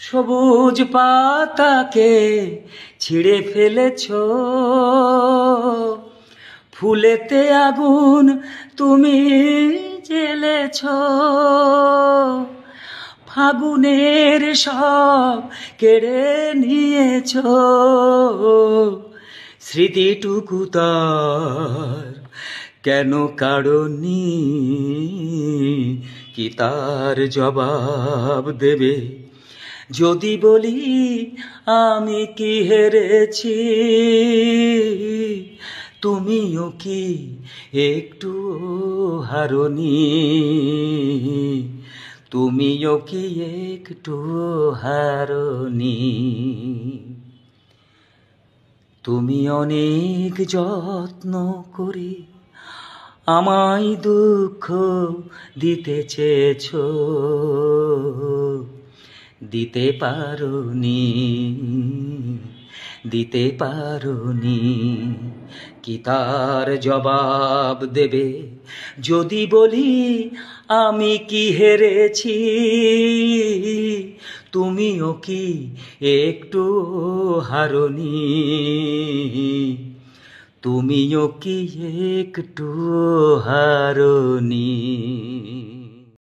সবুজ পাতাকে ছিঁড়ে ফেলেছ, ফুলেতে আগুন তুমি জ্বেলেছ, ফাগুনের সব কেড়ে নিয়েছ, স্মৃতিটুকু তার কেন কারণী, কি তার জবাব দেবে যদি বলি আমি কি হেরেছি? তুমিও কি একটু হারনি? তুমিও কি একটু হারনি? তুমি অনেক যত্ন করে আমায় দুঃখ দিতে চেয়েছো, দিতে পারোনি, দিতে পারোনি, কি তার জবাব দেবে যদি বলি আমি কি হেরেছি? তুমিও কি একটু হারনি? তুমিও কি একটু হারনি?